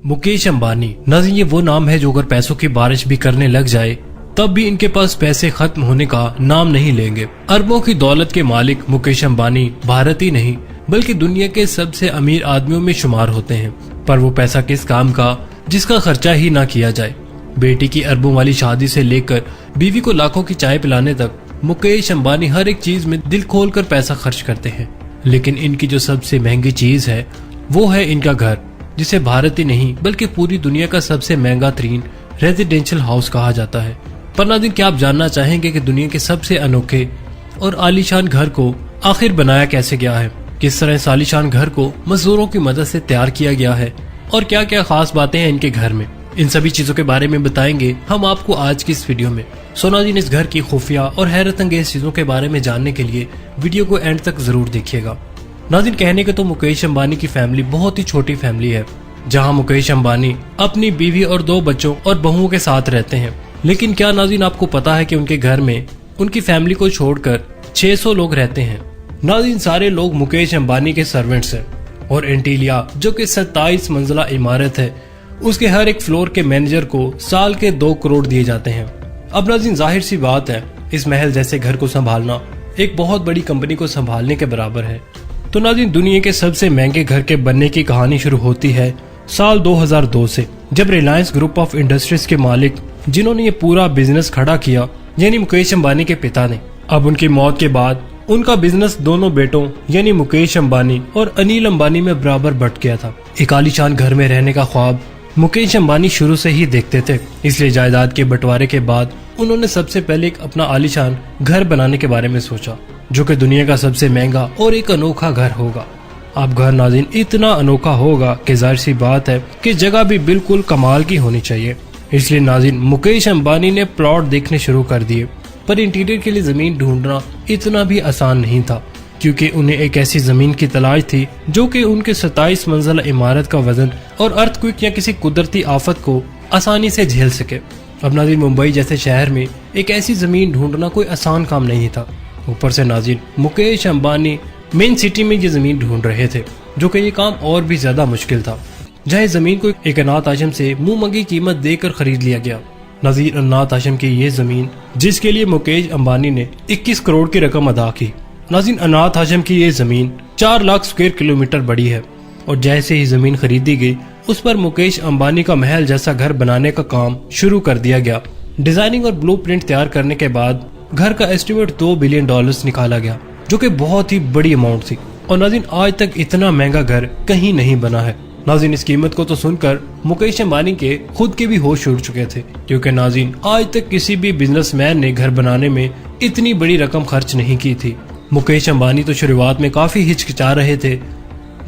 मुकेश अंबानी नाज़रीन, ये वो नाम है जो अगर पैसों की बारिश भी करने लग जाए तब भी इनके पास पैसे खत्म होने का नाम नहीं लेंगे। अरबों की दौलत के मालिक मुकेश अंबानी भारत ही नहीं बल्कि दुनिया के सबसे अमीर आदमियों में शुमार होते हैं। पर वो पैसा किस काम का जिसका खर्चा ही ना किया जाए। बेटी की अरबों वाली शादी से लेकर बीवी को लाखों की चाय पिलाने तक मुकेश अंबानी हर एक चीज में दिल खोल कर पैसा खर्च करते हैं। लेकिन इनकी जो सबसे महंगी चीज है वो है इनका घर, जिसे भारत ही नहीं बल्कि पूरी दुनिया का सबसे महंगा तरीन रेजिडेंशियल हाउस कहा जाता है। पर नाज़रीन, क्या आप जानना चाहेंगे कि दुनिया के सबसे अनोखे और आलीशान घर को आखिर बनाया कैसे गया है? किस तरह इस आलीशान घर को मजदूरों की मदद से तैयार किया गया है और क्या क्या खास बातें हैं इनके घर में? इन सभी चीजों के बारे में बताएंगे हम आपको आज की इस वीडियो में। सो नाज़रीन, इस घर की खुफिया और हैरत अंगेज चीजों के बारे में जानने के लिए वीडियो को एंड तक जरूर देखिएगा। नाज़रीन, कहने के तो मुकेश अंबानी की फैमिली बहुत ही छोटी फैमिली है, जहां मुकेश अंबानी अपनी बीवी और 2 बच्चों और बहुओं के साथ रहते हैं। लेकिन क्या नाज़रीन, आपको पता है कि उनके घर में उनकी फैमिली को छोड़कर 600 लोग रहते हैं। नाज़रीन, सारे लोग मुकेश अंबानी के सर्वेंट्स हैं और एंटीलिया जो कि 27 मंजिला इमारत है उसके हर एक फ्लोर के मैनेजर को साल के 2 करोड़ दिए जाते हैं। अब नाज़रीन, जाहिर सी बात है इस महल जैसे घर को संभालना एक बहुत बड़ी कंपनी को संभालने के बराबर है। तो नाज़रीन, दुनिया के सबसे महंगे घर के बनने की कहानी शुरू होती है साल 2002 से, जब रिलायंस ग्रुप ऑफ इंडस्ट्रीज के मालिक जिन्होंने ये पूरा बिजनेस खड़ा किया यानी मुकेश अंबानी के पिता ने, अब उनकी मौत के बाद उनका बिजनेस दोनों बेटों यानी मुकेश अंबानी और अनिल अंबानी में बराबर बंट गया था। एक आलीशान घर में रहने का ख्वाब मुकेश अंबानी शुरू से ही देखते थे, इसलिए जायदाद के बंटवारे के बाद उन्होंने सबसे पहले एक अपना आलीशान घर बनाने के बारे में सोचा, जो कि दुनिया का सबसे महंगा और एक अनोखा घर होगा। अब घर नाज़रीन इतना अनोखा होगा कि जाहिर सी बात है कि जगह भी बिल्कुल कमाल की होनी चाहिए। इसलिए नाज़रीन, मुकेश अंबानी ने प्लॉट देखने शुरू कर दिए, पर इंटीरियर के लिए जमीन ढूंढना इतना भी आसान नहीं था, क्योंकि उन्हें एक ऐसी जमीन की तलाश थी जो कि उनके 27 मंजिला इमारत का वजन और अर्थक्वेक या किसी कुदरती आफत को आसानी से झेल सके। अब नाज़रीन, मुंबई जैसे शहर में एक ऐसी जमीन ढूंढना कोई आसान काम नहीं था। ऊपर से नाज़रीन, मुकेश अंबानी मेन सिटी में ये जमीन ढूंढ रहे थे, जो कि ये काम और भी ज्यादा मुश्किल था, जहाँ जमीन को एक अनाथ आश्रम से मुंह मंगी कीमत देकर खरीद लिया गया। नाज़रीन, अनाथ आश्रम की ये जमीन जिसके लिए मुकेश अंबानी ने 21 करोड़ की रकम अदा की। नाज़रीन, अनाथ आश्रम की ये जमीन 4 लाख स्क्वायर किलोमीटर बड़ी है और जैसे ही जमीन खरीदी गई उस पर मुकेश अंबानी का महल जैसा घर बनाने का काम शुरू कर दिया गया। डिजाइनिंग और ब्लूप्रिंट तैयार करने के बाद घर का एस्टिमेट $2 बिलियन निकाला गया, जो कि बहुत ही बड़ी अमाउंट थी। और नाज़रीन, आज तक इतना महंगा घर कहीं नहीं बना है। नाज़रीन, इस कीमत को तो सुनकर मुकेश अंबानी के खुद के भी होश उड़ चुके थे, क्योंकि नाज़रीन आज तक किसी भी बिजनेसमैन ने घर बनाने में इतनी बड़ी रकम खर्च नहीं की थी। मुकेश अंबानी तो शुरुआत में काफी हिचकिचा रहे थे।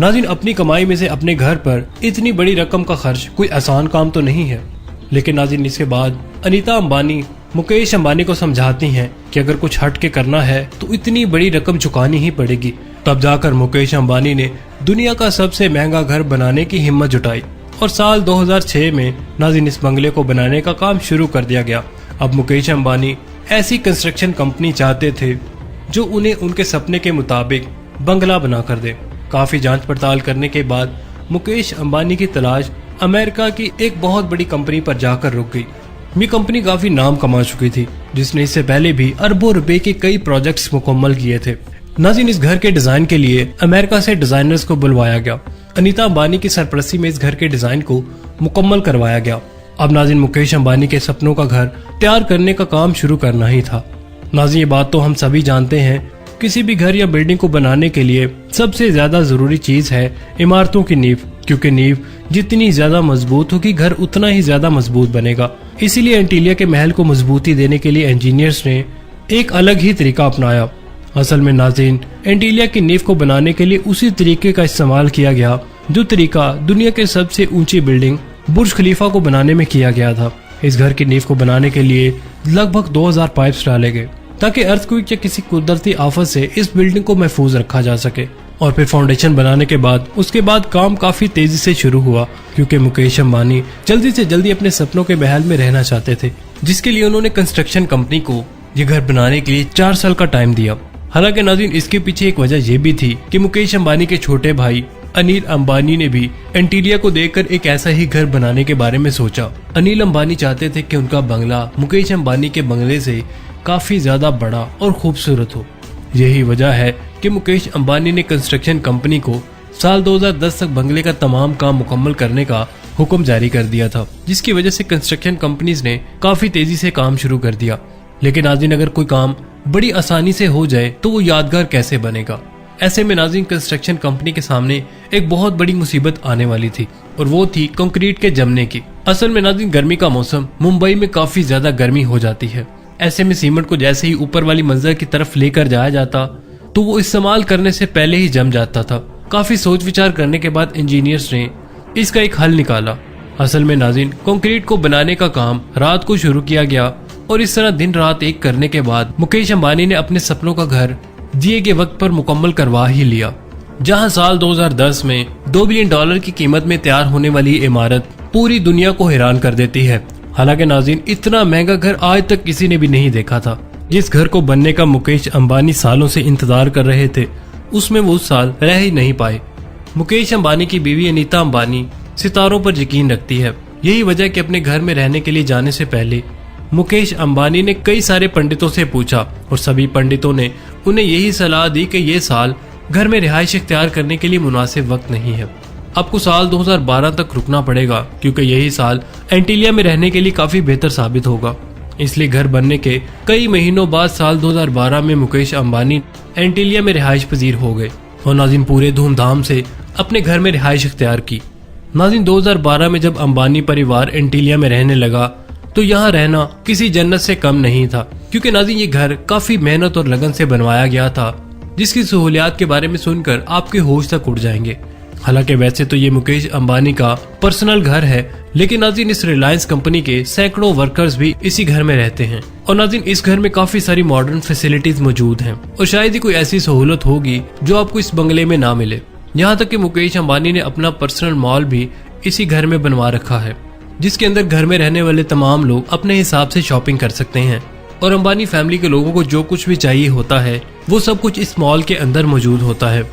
नाज़रीन, अपनी कमाई में से अपने घर पर इतनी बड़ी रकम का खर्च कोई आसान काम तो नहीं है। लेकिन नाज़रीन, इसके बाद अनीता अंबानी मुकेश अंबानी को समझाती हैं कि अगर कुछ हट के करना है तो इतनी बड़ी रकम चुकानी ही पड़ेगी। तब जाकर मुकेश अंबानी ने दुनिया का सबसे महंगा घर बनाने की हिम्मत जुटाई और साल 2006 में नाज़रीन इस बंगले को बनाने का काम शुरू कर दिया गया। अब मुकेश अंबानी ऐसी कंस्ट्रक्शन कंपनी चाहते थे जो उन्हें उनके सपने के मुताबिक बंगला बना कर दे। काफी जांच पड़ताल करने के बाद मुकेश अंबानी की तलाश अमेरिका की एक बहुत बड़ी कंपनी पर जाकर रुक गई। ये कंपनी काफी नाम कमा चुकी थी, जिसने इससे पहले भी अरबों रुपए के कई प्रोजेक्ट्स मुकम्मल किए थे। नाज़रीन, इस घर के डिजाइन के लिए अमेरिका से डिजाइनर्स को बुलवाया गया। अनीता अंबानी की सरपरस्ती में इस घर के डिजाइन को मुकम्मल करवाया गया। अब नाज़रीन, मुकेश अंबानी के सपनों का घर तैयार करने का काम शुरू करना ही था। नाज़रीन, ये बात तो हम सभी जानते हैं, किसी भी घर या बिल्डिंग को बनाने के लिए सबसे ज्यादा जरूरी चीज है इमारतों की नींव, क्योंकि नींव जितनी ज्यादा मजबूत होगी घर उतना ही ज्यादा मजबूत बनेगा। इसीलिए एंटीलिया के महल को मजबूती देने के लिए इंजीनियर्स ने एक अलग ही तरीका अपनाया। असल में नाज़रीन, एंटीलिया की नींव को बनाने के लिए उसी तरीके का इस्तेमाल किया गया जो तरीका दुनिया के सबसे ऊंची बिल्डिंग बुर्ज खलीफा को बनाने में किया गया था। इस घर की नींव को बनाने के लिए लगभग 2000 पाइप्स डाले गए ताकि अर्थक्वेक या किसी कुदरती आफत से इस बिल्डिंग को महफूज रखा जा सके। और फिर फाउंडेशन बनाने के बाद उसके बाद काम काफी तेजी से शुरू हुआ, क्योंकि मुकेश अंबानी जल्दी से जल्दी अपने सपनों के महल में रहना चाहते थे, जिसके लिए उन्होंने कंस्ट्रक्शन कंपनी को ये घर बनाने के लिए 4 साल का टाइम दिया। हालांकि नाज़रीन, इसके पीछे एक वजह यह भी थी कि मुकेश अंबानी के छोटे भाई अनिल अंबानी ने भी एंटीलिया को देखकर एक ऐसा ही घर बनाने के बारे में सोचा। अनिल अंबानी चाहते थे कि उनका बंगला मुकेश अंबानी के बंगले से काफी ज्यादा बड़ा और खूबसूरत हो। यही वजह है कि मुकेश अंबानी ने कंस्ट्रक्शन कंपनी को साल 2010 तक बंगले का तमाम काम मुकम्मल करने का हुक्म जारी कर दिया था, जिसकी वजह से कंस्ट्रक्शन कंपनीज ने काफी तेजी से काम शुरू कर दिया। लेकिन नाज़रीन, अगर कोई काम बड़ी आसानी से हो जाए तो वो यादगार कैसे बनेगा। ऐसे में नाज़रीन, कंस्ट्रक्शन कंपनी के सामने एक बहुत बड़ी मुसीबत आने वाली थी और वो थी कंक्रीट के जमने की। असल में नाज़रीन, गर्मी का मौसम मुंबई में काफी ज्यादा गर्मी हो जाती है। ऐसे में सीमेंट को जैसे ही ऊपर वाली मंजिल की तरफ लेकर जाया जाता तो वो इस्तेमाल करने से पहले ही जम जाता था। काफी सोच विचार करने के बाद इंजीनियर्स ने इसका एक हल निकाला। असल में नाज़रीन, कंक्रीट को बनाने का काम रात को शुरू किया गया और इस तरह दिन रात एक करने के बाद मुकेश अंबानी ने अपने सपनों का घर दिए गए वक्त पर मुकम्मल करवा ही लिया। जहां साल 2010 में $2 बिलियन की कीमत में तैयार होने वाली इमारत पूरी दुनिया को हैरान कर देती है। हालांकि नाज़रीन, इतना महंगा घर आज तक किसी ने भी नहीं देखा था। जिस घर को बनने का मुकेश अंबानी सालों से इंतजार कर रहे थे, उसमें वो उस साल रह ही नहीं पाए। मुकेश अंबानी की बीवी अनीता अंबानी सितारों पर यकीन रखती है। यही वजह कि अपने घर में रहने के लिए जाने से पहले मुकेश अंबानी ने कई सारे पंडितों से पूछा और सभी पंडितों ने उन्हें यही सलाह दी कि ये साल घर में रिहाइश इख्तियार करने के लिए मुनासिब वक्त नहीं है। आपको साल 2012 तक रुकना पड़ेगा, क्योंकि यही साल एंटीलिया में रहने के लिए काफी बेहतर साबित होगा। इसलिए घर बनने के कई महीनों बाद साल 2012 में मुकेश अंबानी एंटीलिया में रिहाइश पजीर हो गए और नाज़रीन, पूरे धूमधाम से अपने घर में रिहाइश इख्तियार की। नाज़रीन, 2012 में जब अंबानी परिवार एंटीलिया में रहने लगा तो यहाँ रहना किसी जन्नत से कम नहीं था, क्योंकि नाज़रीन, ये घर काफी मेहनत और लगन से बनवाया गया था, जिसकी सहूलियात के बारे में सुनकर आपके होश तक उड़ जाएंगे। हालांकि वैसे तो ये मुकेश अंबानी का पर्सनल घर है, लेकिन नाज़रीन, इस रिलायंस कंपनी के सैकड़ों वर्कर्स भी इसी घर में रहते हैं और नाज़रीन, इस घर में काफी सारी मॉडर्न फैसिलिटीज मौजूद हैं और शायद ही कोई ऐसी सहूलत होगी जो आपको इस बंगले में ना मिले। यहाँ तक कि मुकेश अंबानी ने अपना पर्सनल मॉल भी इसी घर में बनवा रखा है, जिसके अंदर घर में रहने वाले तमाम लोग अपने हिसाब से शॉपिंग कर सकते हैं और अंबानी फैमिली के लोगों को जो कुछ भी चाहिए होता है वो सब कुछ इस मॉल के अंदर मौजूद होता है,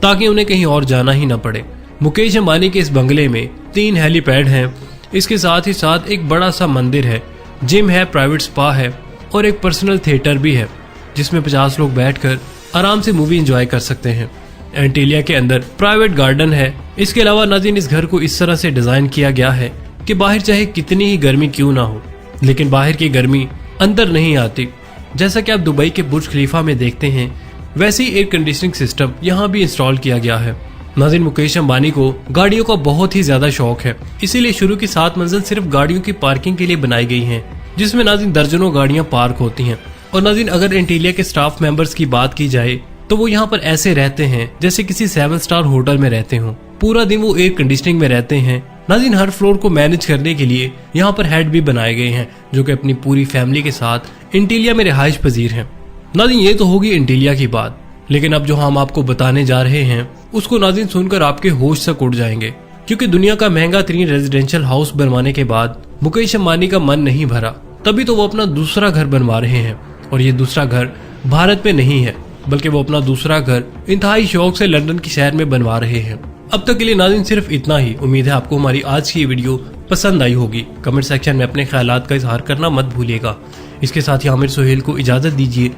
ताकि उन्हें कहीं और जाना ही ना पड़े। मुकेश अंबानी के इस बंगले में 3 हेलीपैड हैं। इसके साथ ही साथ एक बड़ा सा मंदिर है, जिम है, प्राइवेट स्पा है और एक पर्सनल थिएटर भी है, जिसमें 50 लोग बैठकर आराम से मूवी एंजॉय कर सकते हैं। एंटीलिया के अंदर प्राइवेट गार्डन है। इसके अलावा नाज़रीन, इस घर को इस तरह से डिजाइन किया गया है कि बाहर चाहे कितनी ही गर्मी क्यों ना हो, लेकिन बाहर की गर्मी अंदर नहीं आती। जैसा कि आप दुबई के बुर्ज खलीफा में देखते हैं, वैसे ही एयर कंडीशनिंग सिस्टम यहाँ भी इंस्टॉल किया गया है। नाज़रीन, मुकेश अंबानी को गाड़ियों का बहुत ही ज्यादा शौक है, इसीलिए शुरू की 7 मंजिल सिर्फ गाड़ियों की पार्किंग के लिए बनाई गई हैं, जिसमें नाज़रीन दर्जनों गाड़ियां पार्क होती हैं। और नाज़रीन, अगर एंटीलिया के स्टाफ मेंबर्स की बात की जाए तो वो यहाँ पर ऐसे रहते हैं जैसे किसी 7 स्टार होटल में रहते हों। पूरा दिन वो एयर कंडीशनिंग में रहते हैं। नाज़रीन, हर फ्लोर को मैनेज करने के लिए यहाँ पर हेड भी बनाए गए हैं, जो कि अपनी पूरी फैमिली के साथ एंटीलिया में रिहाइश पजीर हैं। नाज़रीन, ये तो होगी एंटीलिया की बात, लेकिन अब जो हम आपको बताने जा रहे हैं उसको नाज़रीन सुनकर आपके होश तक उड़ जाएंगे, क्योंकि दुनिया का महंगा तरीन रेजिडेंशियल हाउस बनवाने के बाद मुकेश अंबानी का मन नहीं भरा, तभी तो वो अपना दूसरा घर बनवा रहे हैं। और ये दूसरा घर भारत में नहीं है, बल्कि वो अपना दूसरा घर इंतहाई शौक से लंदन के शहर में बनवा रहे हैं। अब तक के लिए नाज़रीन सिर्फ इतना ही। उम्मीद है आपको हमारी आज की वीडियो पसंद आई होगी। कमेंट सेक्शन में अपने ख्यालात का इजहार करना मत भूलिएगा। इसके साथ ही आमिर सोहेल को इजाजत दीजिए।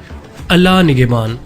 अल्लाह निगहबान।